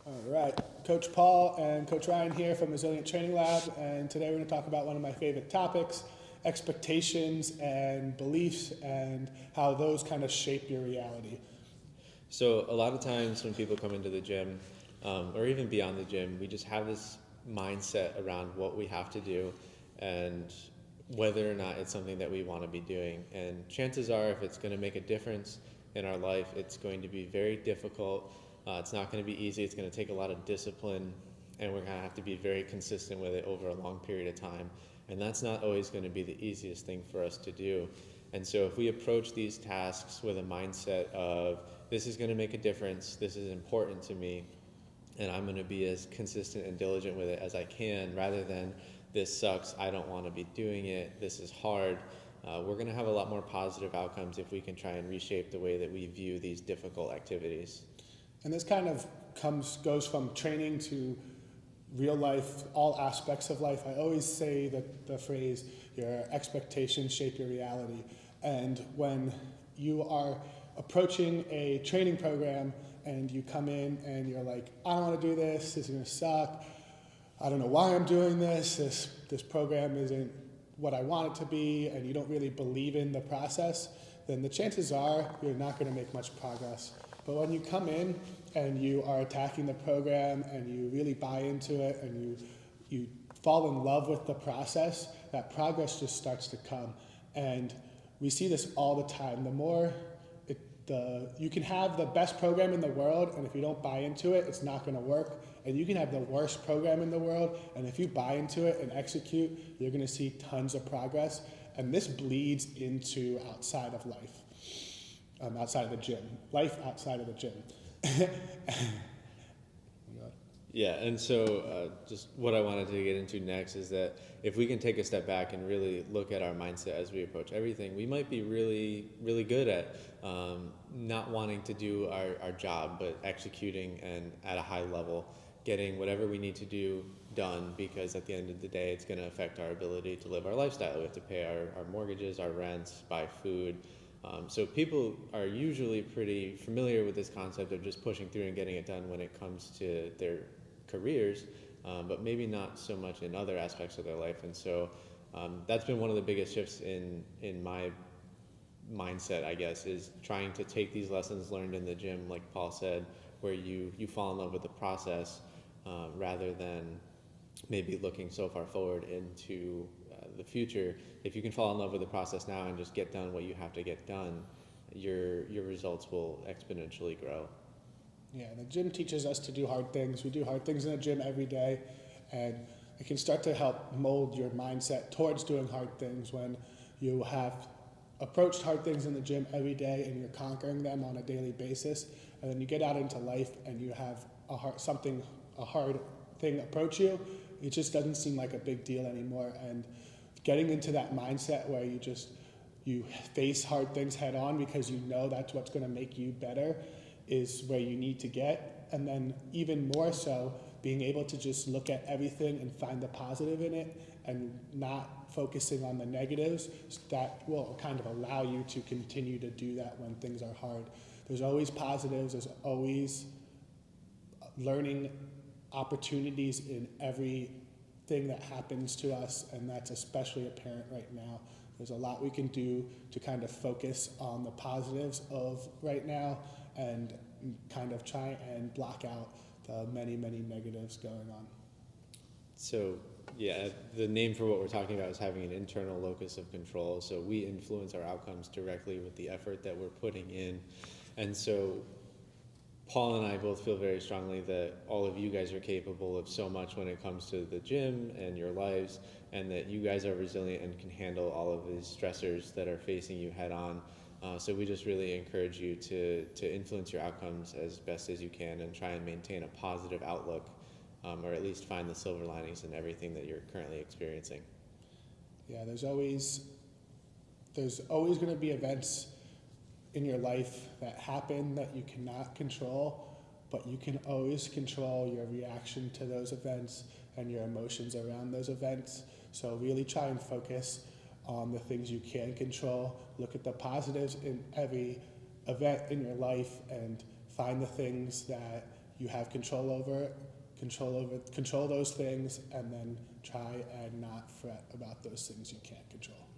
All right, Coach Paul and Coach Ryan here from Resilient Training Lab, and today we're going to talk about one of my favorite topics, expectations and beliefs, and how those kind of shape your reality. So a lot of times when people come into the gym, or even beyond the gym, we just have this mindset around what we have to do and whether or not it's something that we want to be doing. And chances are, if it's going to make a difference in our life, it's going to be very difficult. It's not going to be easy. It's going to take a lot of discipline, and we're going to have to be very consistent with it over a long period of time. And that's not always going to be the easiest thing for us to do. And so if we approach these tasks with a mindset of, this is going to make a difference, this is important to me, and I'm going to be as consistent and diligent with it as I can, rather than, this sucks, I don't want to be doing it, this is hard, we're going to have a lot more positive outcomes if we can try and reshape the way that we view these difficult activities. And this kind of goes from training to real life, all aspects of life. I always say the phrase, your expectations shape your reality. And when you are approaching a training program and you come in and you're like, I don't want to do this is going to suck, I don't know why I'm doing this program isn't what I want it to be, and you don't really believe in the process, then the chances are you're not going to make much progress. But when you come in and you are attacking the program and you really buy into it and you fall in love with the process, that progress just starts to come. And we see this all the time. You can have the best program in the world, and if you don't buy into it, it's not going to work. And you can have the worst program in the world, and if you buy into it and execute, you're going to see tons of progress. And this bleeds into outside of life, outside of the gym, life outside of the gym. Yeah, and so just what I wanted to get into next is that if we can take a step back and really look at our mindset as we approach everything, we might be really, really good at not wanting to do our job, but executing and at a high level, getting whatever we need to do done, because at the end of the day, it's going to affect our ability to live our lifestyle. We have to pay our mortgages, our rents, buy food. So people are usually pretty familiar with this concept of just pushing through and getting it done when it comes to their careers, but maybe not so much in other aspects of their life. And so that's been one of the biggest shifts in my mindset, I guess, is trying to take these lessons learned in the gym, like Paul said, where you fall in love with the process, rather than maybe looking so far forward into the future. If you can fall in love with the process now and just get done what you have to get done, your results will exponentially grow. Yeah, the gym teaches us to do hard things. We do hard things in the gym every day, and it can start to help mold your mindset towards doing hard things when you have approached hard things in the gym every day and you're conquering them on a daily basis, and then you get out into life and you have a hard thing approach you. It just doesn't seem like a big deal anymore. And getting into that mindset where you face hard things head on because you know that's what's going to make you better is where you need to get. And then even more so, being able to just look at everything and find the positive in it and not focusing on the negatives, that will kind of allow you to continue to do that when things are hard. There's always positives, there's always learning opportunities in everything that happens to us, and that's especially apparent right now. There's a lot we can do to kind of focus on the positives of right now and kind of try and block out the many, many negatives going on. So, yeah, the name for what we're talking about is having an internal locus of control. So we influence our outcomes directly with the effort that we're putting in. And so Paul and I both feel very strongly that all of you guys are capable of so much when it comes to the gym and your lives, and that you guys are resilient and can handle all of these stressors that are facing you head on. So we just really encourage you to influence your outcomes as best as you can and try and maintain a positive outlook, or at least find the silver linings in everything that you're currently experiencing. Yeah, there's always going to be events in your life that happen that you cannot control, but you can always control your reaction to those events and your emotions around those events. So really try and focus on the things you can control. Look at the positives in every event in your life and find the things that you have control over it, control those things, and then try and not fret about those things you can't control.